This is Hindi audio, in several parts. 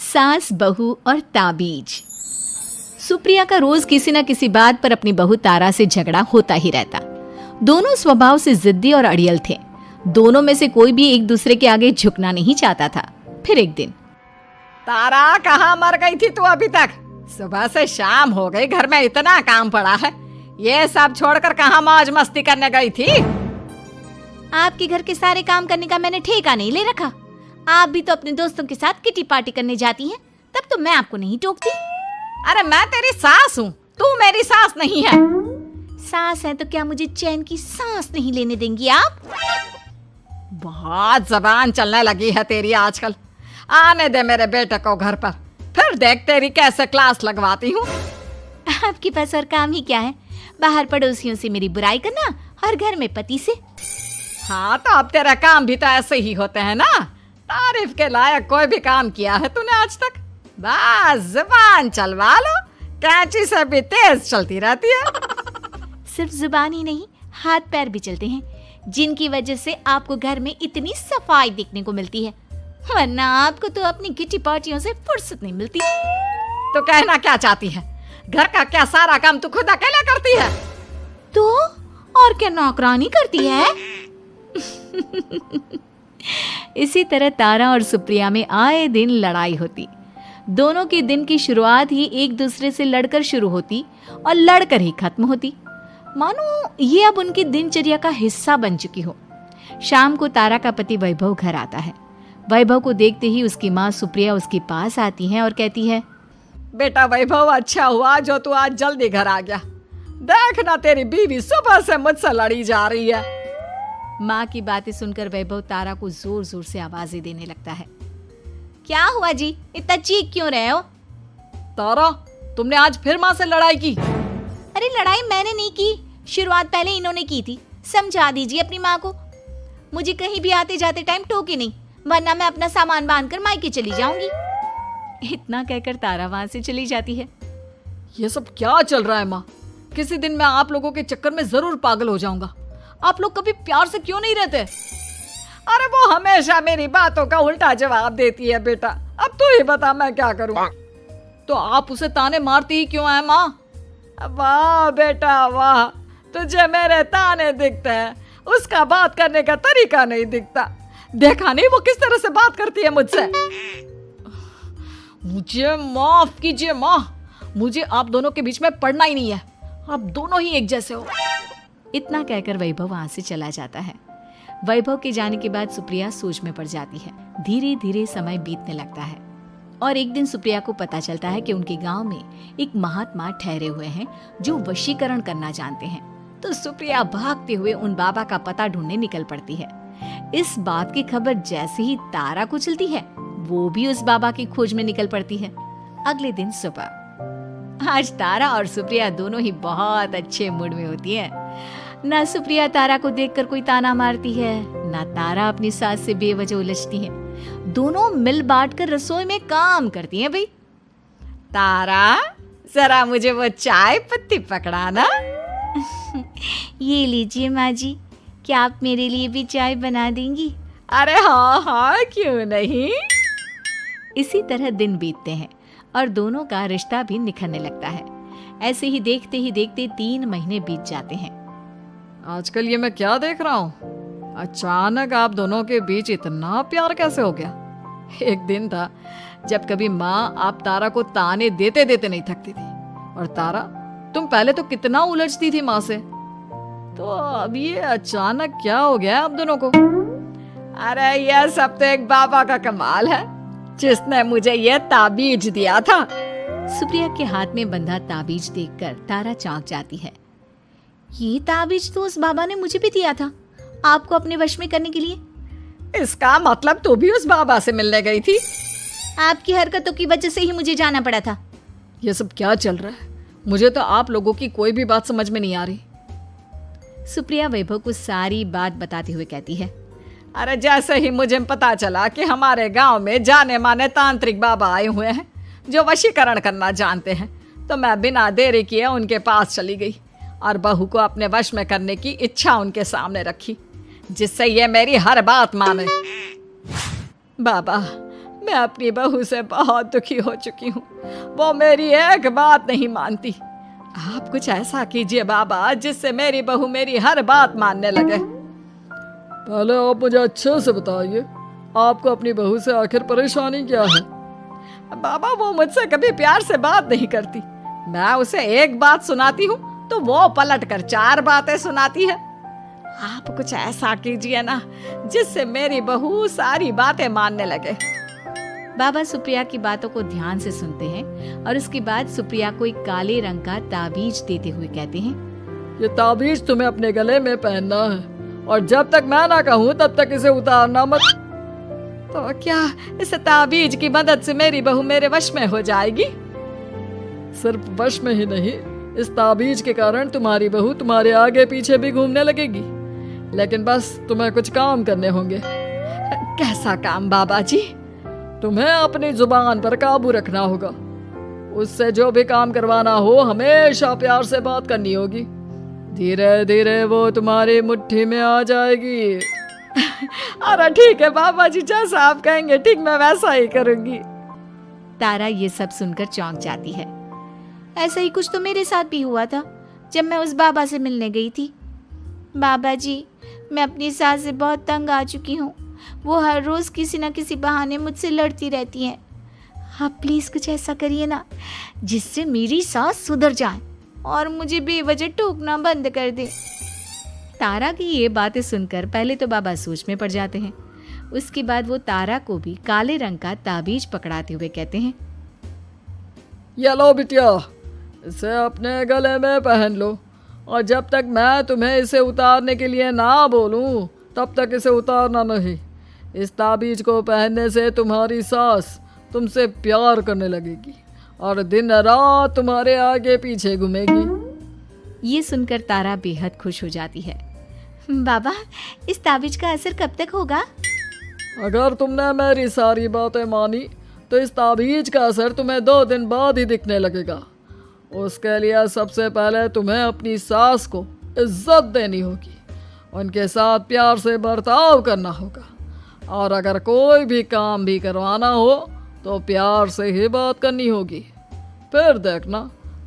सास, बहू और ताबीज। सुप्रिया का रोज किसी न किसी बात पर अपनी बहू तारा से झगड़ा होता ही रहता। दोनों स्वभाव से जिद्दी और अड़ियल थे। दोनों में से कोई भी एक दूसरे के आगे झुकना नहीं चाहता था। फिर एक दिन, तारा कहाँ मर गई थी तू अभी तक? सुबह से शाम हो गई, घर में इतना काम पड़ा है, ये सब छोड़कर कहाँ मौज मस्ती करने गई थी? आपके घर के सारे काम करने का मैंने ठेका नहीं ले रखा। आप भी तो अपने दोस्तों के साथ किटी पार्टी करने जाती हैं, तब तो मैं आपको नहीं टोकती। अरे मैं तेरी सास हूँ, तू मेरी सास नहीं है। सास है तो क्या मुझे चैन की सांस नहीं लेने देंगी आप? बहुत जबान चलने लगी है तेरी आजकल। आने दे मेरे बेटे को घर पर, फिर देख तेरी कैसे क्लास लगवाती हूँ। आपके पास और काम ही क्या है? बाहर पड़ोसियों से मेरी बुराई करना और घर में पति से। हाँ तो अब तेरा काम भी तो ऐसे ही होते हैं ना। तारीफ के लायक कोई भी काम किया है तूने आज तक? बस जुबान चलवा लो, कैंची से भी तेज चलती रहती है। सिर्फ जुबान ही नहीं, हाथ पैर भी चलते हैं, जिनकी वजह से आपको घर में इतनी सफाई देखने को मिलती है, वरना आपको तो अपनी किटी पार्टियों से फुर्सत नहीं मिलती। तो कहना क्या चाहती है? घर का क्या सारा काम तू खुद अकेला करती है? तो और क्या नौकरानी करती है? इसी तरह तारा और सुप्रिया में आए दिन लड़ाई होती। दोनों के दिन की शुरुआत ही एक दूसरे से लड़कर शुरू होती और लड़कर ही खत्म होती, मानो ये अब उनकी दिनचर्या का हिस्सा बन चुकी हो। शाम को तारा का पति वैभव घर आता है। वैभव को देखते ही उसकी माँ सुप्रिया उसके पास आती है और कहती है, बेटा वैभव, अच्छा हुआ जो तू आज जल्दी घर आ गया। देखना तेरी बीवी सुबह से मुझसे लड़ी जा रही है। माँ की बातें सुनकर वैभव तारा को जोर जोर से आवाजें देने लगता है। क्या हुआ जी, इतना चीख क्यों रहे हो? तारा, तुमने आज फिर माँ से लड़ाई की? अरे लड़ाई मैंने नहीं की, शुरुआत पहले इन्होंने की थी। समझा दीजिए अपनी माँ को। मुझे कहीं भी आते जाते टाइम टोके नहीं, वरना मैं अपना सामान बांधकर मायके चली जाऊंगी। इतना कहकर तारा वहां से चली जाती है। ये सब क्या चल रहा है माँ? किसी दिन मैं आप लोगों के चक्कर में जरूर पागल हो जाऊंगा। आप लोग कभी प्यार से क्यों नहीं रहते? अरे वो हमेशा मेरी बातों का उल्टा जवाब देती है बेटा। अब तू ही बता मैं क्या करूं? तो आप उसे ताने मारती ही क्यों है माँ? वाह बेटा वाह, तुझे मेरे ताने दिखते हैं, उसका बात करने का तरीका नहीं दिखता। देखा नहीं वो किस तरह से बात करती है मुझसे। मुझे माफ कीजिए माँ, मुझे आप दोनों के बीच में पड़ना ही नहीं है। आप दोनों ही एक जैसे हो। इतना कहकर वैभव वहां से चला जाता है। वैभव के जाने के बाद सुप्रिया सोच में पड़ जाती है। धीरे धीरे समय बीतने लगता है और एक दिन सुप्रिया को पता चलता है कि उनके गांव में एक महात्मा ठहरे हुए हैं जो वशीकरण करना जानते हैं। तो सुप्रिया भागते हुए उन बाबा का पता ढूंढने निकल पड़ती है। इस बात की खबर जैसे ही तारा को चलती है, वो भी उस बाबा की खोज में निकल पड़ती है। अगले दिन सुबह, आज तारा और सुप्रिया दोनों ही बहुत अच्छे मूड में होती है। ना सुप्रिया तारा को देखकर कोई ताना मारती है, ना तारा अपनी सास से बेवजह उलझती है। दोनों मिल बांट कर रसोई में काम करती हैं। भाई तारा, जरा मुझे वो चाय पत्ती पकड़ाना। ये लीजिए माँ जी, क्या आप मेरे लिए भी चाय बना देंगी? अरे हाँ हाँ, क्यों नहीं। इसी तरह दिन बीतते हैं और दोनों का रिश्ता भी निखरने लगता है। ऐसे ही देखते 3 महीने बीत जाते हैं। आजकल ये मैं क्या देख रहा हूँ? अचानक आप दोनों के बीच इतना प्यार कैसे हो गया? एक दिन था जब कभी माँ आप तारा को ताने देते देते नहीं थकती थी, और तारा, तुम पहले तो कितना उलझती थी माँ से, तो अब ये अचानक क्या हो गया आप दोनों को? अरे यह सब तो एक बाबा का कमाल है, जिसने मुझे ये ताबीज दिया था। सुप्रिया के हाथ में बंधा ताबीज देखकर तारा चौंक जाती है। ये ताबीज तो उस बाबा ने मुझे भी दिया था, आपको अपने वश में करने के लिए। इसका मतलब तू भी उस बाबा से मिलने गई थी? आपकी हरकतों की वजह से ही मुझे जाना पड़ा था। ये सब क्या चल रहा है? मुझे तो आप लोगों की कोई भी बात समझ में नहीं आ रही। सुप्रिया वैभव को सारी बात बताते हुए कहती है, अरे जैसे ही मुझे पता चला कि हमारे गांव में जाने माने तांत्रिक बाबा आए हुए हैं जो वशीकरण करना जानते हैं, तो मैं बिना देरी किए उनके पास चली गई और बहू को अपने वश में करने की इच्छा उनके सामने रखी, जिससे ये मेरी हर बात माने। बाबा, मैं अपनी बहू से बहुत दुखी हो चुकी हूँ। वो मेरी एक बात नहीं मानती। आप कुछ ऐसा कीजिए बाबा जिससे मेरी बहू मेरी हर बात मानने लगे। पहले आप मुझे अच्छे से बताइए, आपको अपनी बहू से आखिर परेशानी क्या है? बाबा वो मुझसे कभी प्यार से बात नहीं करती। मैं उसे एक बात सुनाती हूँ तो वो पलट कर 4 बातें सुनाती है। आप कुछ ऐसा कीजिए ना जिससे मेरी बहू सारी बातें मानने लगे। बाबा सुप्रिया की बातों को ध्यान से सुनते हैं और उसके बाद सुप्रिया को एक काले रंग का ताबीज देते हुए कहते हैं, ये ताबीज तुम्हें अपने गले में पहनना है और जब तक मैं ना कहूँ तब तक इसे उतारना मत। तो क्या इस ताबीज की मदद से मेरी बहू मेरे वश में हो जाएगी? सिर्फ वश में ही नहीं, इस ताबीज के कारण तुम्हारी बहू तुम्हारे आगे पीछे भी घूमने लगेगी। लेकिन बस तुम्हें कुछ काम करने होंगे। कैसा काम बाबा जी? तुम्हें अपनी जुबान पर काबू रखना होगा। उससे जो भी काम करवाना हो हमेशा प्यार से बात करनी होगी। धीरे धीरे वो तुम्हारी मुट्ठी में आ जाएगी। अरे ठीक है बाबा जी, जैसा आप कहेंगे ठीक मैं वैसा ही करूंगी। तारा ये सब सुनकर चौंक जाती है। ऐसा ही कुछ तो मेरे साथ भी हुआ था जब मैं उस बाबा से मिलने गई थी। बाबा जी, मैं अपनी सास से बहुत तंग आ चुकी हूँ। वो हर रोज किसी न किसी बहाने मुझसे लड़ती रहती हैं। आप प्लीज कुछ ऐसा करिए ना जिससे मेरी सास सुधर जाए और मुझे बेवजह टोकना बंद कर दे। तारा की ये बातें सुनकर पहले तो बाबा सोच में पड़ जाते हैं। उसके बाद वो तारा को भी काले रंग का ताबीज पकड़ाते हुए कहते हैं, ये लो बिटिया, इसे अपने गले में पहन लो और जब तक मैं तुम्हें इसे उतारने के लिए ना बोलूं तब तक इसे उतारना नहीं। इस ताबीज को पहनने से तुम्हारी सास तुमसे प्यार करने लगेगी और दिन रात तुम्हारे आगे पीछे घूमेगी। ये सुनकर तारा बेहद खुश हो जाती है। बाबा, इस ताबीज का असर कब तक होगा? अगर तुमने मेरी सारी बातें मानी तो इस ताबीज का असर तुम्हें 2 दिन बाद ही दिखने लगेगा। उसके लिए सबसे पहले तुम्हें अपनी सास को इज्जत देनी होगी, उनके साथ प्यार से बर्ताव करना होगा और अगर कोई भी काम भी करवाना हो तो प्यार से ही बात करनी होगी। फिर देखना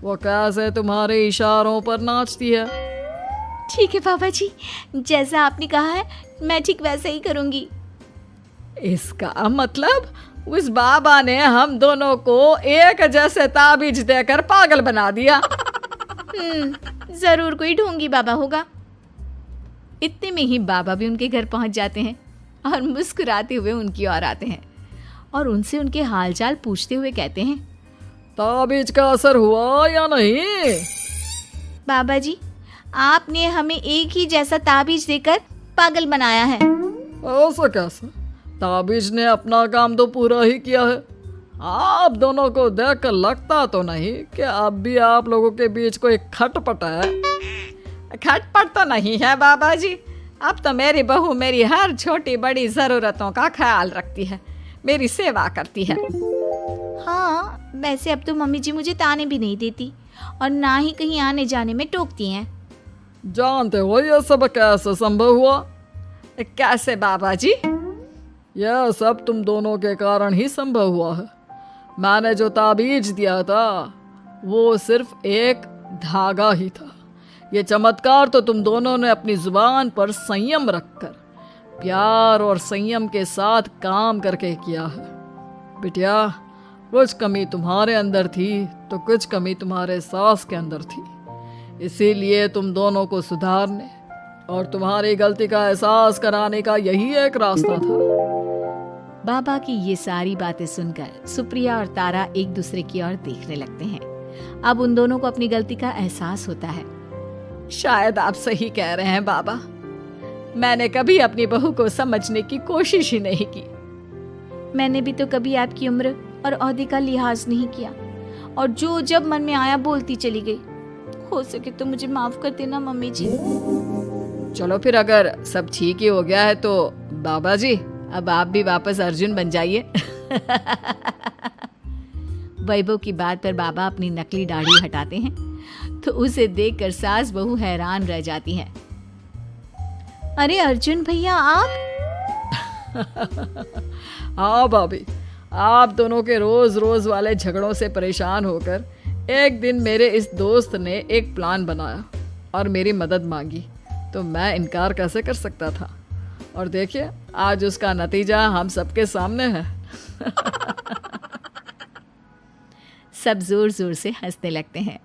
वो कैसे तुम्हारे इशारों पर नाचती है। ठीक है बाबा जी, जैसा आपने कहा है मैं ठीक वैसे ही करूंगी। इसका मतलब उस बाबा ने हम दोनों को एक जैसे ताबीज देकर पागल बना दिया। जरूर कोई ढोंगी बाबा होगा। इतने में ही बाबा भी उनके घर पहुंच जाते हैं और मुस्कुराते हुए उनकी ओर आते हैं और उनसे उनके हालचाल पूछते हुए कहते हैं, ताबीज का असर हुआ या नहीं? बाबा जी, आपने हमें एक ही जैसा ताबीज देकर पागल बनाया है। ऐसा कैसे? ताबीज ने अपना काम तो पूरा ही किया है। आप दोनों को देखकर लगता तो नहीं कि अब भी आप लोगों के बीच कोई खटपट है। खटपट तो नहीं है बाबा जी। अब तो मेरी बहू मेरी हर छोटी बड़ी ज़रूरतों का ख्याल रखती है, मेरी सेवा करती है। हाँ, वैसे अब तो मम्मी जी मुझे ताने भी नहीं देती और ना ही कहीं आने जाने में टोकती हैं। जानते हो यह सब कैसे संभव हुआ? कैसे बाबा जी? यह सब तुम दोनों के कारण ही संभव हुआ है। मैंने जो ताबीज दिया था वो सिर्फ एक धागा ही था। ये चमत्कार तो तुम दोनों ने अपनी जुबान पर संयम रखकर प्यार और संयम के साथ काम करके किया है। बिटिया, कुछ कमी तुम्हारे अंदर थी तो कुछ कमी तुम्हारे सास के अंदर थी। इसीलिए तुम दोनों को सुधारने और तुम्हारी गलती का एहसास कराने का यही एक रास्ता था। बाबा की ये सारी बातें सुनकर सुप्रिया और तारा एक दूसरे की ओर देखने लगते हैं। अब उन दोनों को अपनी गलती का एहसास होता है। शायद आप सही कह रहे हैं बाबा। मैंने कभी अपनी बहू को समझने की कोशिश ही नहीं की। मैंने भी तो कभी आपकी उम्र और ओहदे का लिहाज नहीं किया और जो जब मन में आया बोलती चली गई। हो सके तो मुझे माफ कर देना मम्मी जी। चलो फिर, अगर सब ठीक ही हो गया है तो बाबा जी अब आप भी वापस अर्जुन बन जाइए। वैभव की बात पर बाबा अपनी नकली दाढ़ी हटाते हैं तो उसे देखकर सास बहू हैरान रह जाती हैं। अरे अर्जुन भैया, आप? हाँ भाभी, आप दोनों के रोज रोज वाले झगड़ों से परेशान होकर एक दिन मेरे इस दोस्त ने एक प्लान बनाया और मेरी मदद मांगी, तो मैं इनकार कैसे कर सकता था। और देखिए आज उसका नतीजा हम सबके सामने है। सब जोर जोर से हंसने लगते हैं।